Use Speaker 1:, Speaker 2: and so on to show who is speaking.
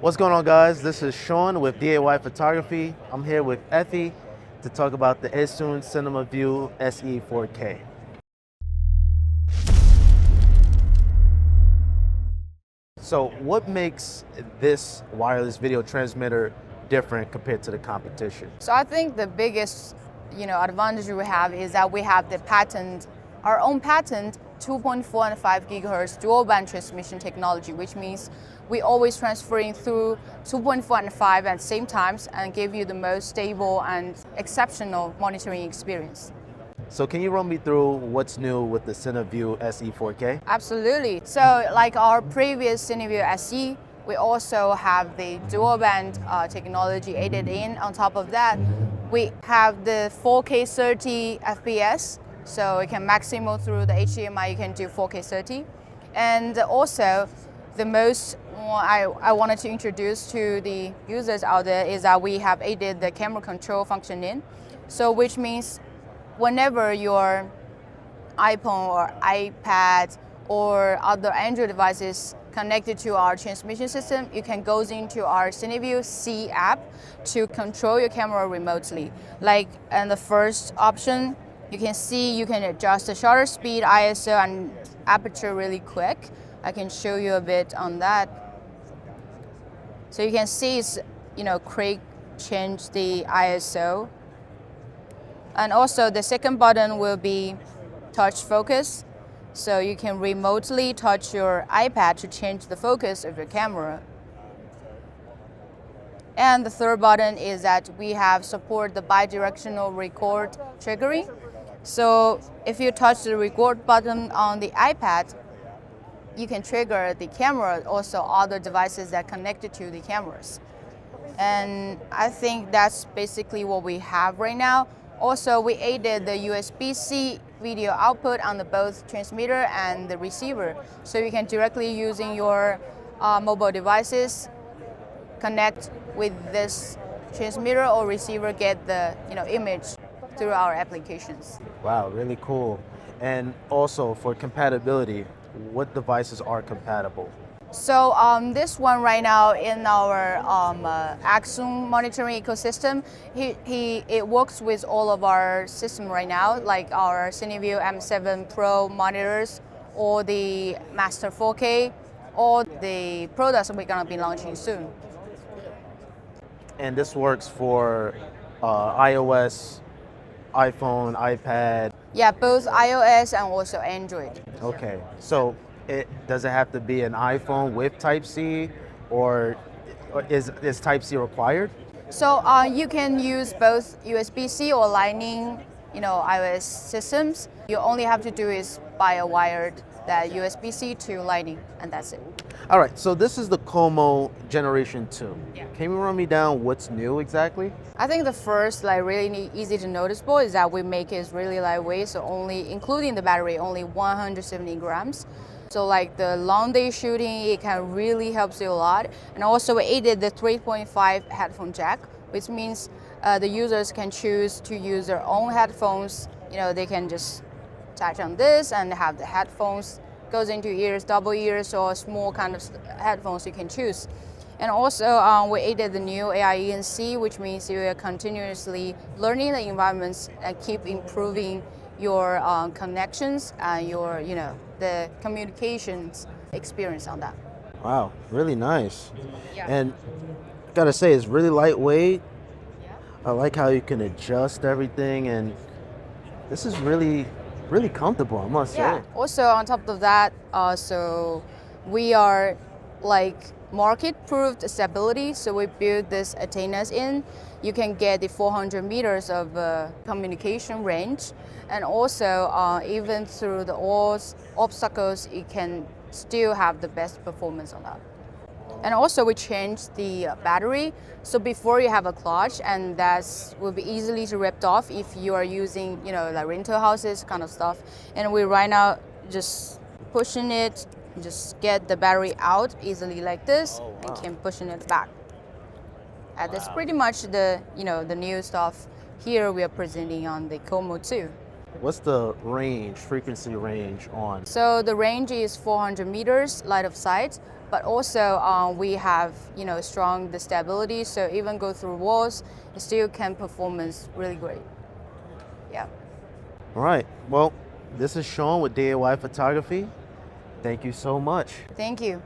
Speaker 1: What's going on, guys? This is Sean with DIYPhotography. I'm here with Effy to talk about the Accsoon CineView SE 4K. So what makes this wireless video transmitter different compared to the competition?
Speaker 2: So I think the biggest, advantage we have is that we have our own patent, 2.4 and 5 gigahertz dual band transmission technology, which means we always transferring through 2.4 and 5 at the same times and give you the most stable and exceptional monitoring experience.
Speaker 1: So can you run me through what's new with the CineView SE 4K?
Speaker 2: Absolutely. So like our previous CineView SE, we also have the dual band technology added in. On top of that, we have the 4K 30 FPS, so you can maximum through the HDMI, you can do 4K 30. And also, the most I wanted to introduce to the users out there is that we have added the camera control function in. So which means whenever your iPhone or iPad or other Android devices connected to our transmission system, you can go into our CineView SE app to control your camera remotely. Like in the first option, you can see you can adjust the shutter speed, ISO, and aperture really quick. I can show you a bit on that. So you can see it's, quick change the ISO. And also the second button will be touch focus. So you can remotely touch your iPad to change the focus of your camera. And the third button is that we have support the bidirectional record triggering. So if you touch the record button on the iPad, you can trigger the camera, also other devices that are connected to the cameras. And I think that's basically what we have right now. Also, we added the USB-C video output on the both transmitter and the receiver. So you can directly using your mobile devices, connect with this transmitter or receiver, get the image through our applications.
Speaker 1: Wow, really cool. And also for compatibility, what devices are compatible?
Speaker 2: So this one right now in our Accsoon monitoring ecosystem, it works with all of our system right now, like our CineView M7 Pro monitors or the Master 4K, or the products we're going to be launching soon.
Speaker 1: And this works for iOS, iPhone, iPad?
Speaker 2: Yeah, both iOS and also Android.
Speaker 1: Okay, so does it have to be an iPhone with Type-C, or is Type-C required?
Speaker 2: So you can use both USB-C or Lightning, iOS systems. You only have to do is buy a wired that USB-C to Lightning, and that's it.
Speaker 1: All right, so this is the Como Generation 2. Yeah. Can you run me down what's new exactly?
Speaker 2: I think the first, really easy to noticeable is that we make it really lightweight, so only, including the battery, only 170 grams. So like the long day shooting, it can really helps you a lot. And also we added the 3.5 headphone jack, which means the users can choose to use their own headphones. They can just attach on this and have the headphones goes into ears, double ears, or small kind of headphones you can choose. And also we added the new AI-ENC, which means you are continuously learning the environments and keep improving your connections and your, the communications experience on that.
Speaker 1: Wow, really nice.
Speaker 2: Yeah.
Speaker 1: And gotta say, it's really lightweight.
Speaker 2: Yeah.
Speaker 1: I like how you can adjust everything, and this is really comfortable, I must say.
Speaker 2: Also on top of that, so we are market-proofed stability. So we build this antennas in. You can get the 400 meters of communication range, and also even through the all obstacles, it can still have the best performance on that. And also we changed the battery. So before you have a clutch, and that will be easily to ripped off if you are using, like rental houses kind of stuff. And we right now just pushing it, just get the battery out easily like this, and can pushing it back. And that's pretty much the, the new stuff here we are presenting on the Como 2.
Speaker 1: What's the frequency range on?
Speaker 2: So the range is 400 meters light of sight, but also we have strong the stability, so even go through walls, it still can performance really great. Yeah.
Speaker 1: All right. Well, this is Sean with DIY Photography. Thank you so much.
Speaker 2: Thank you.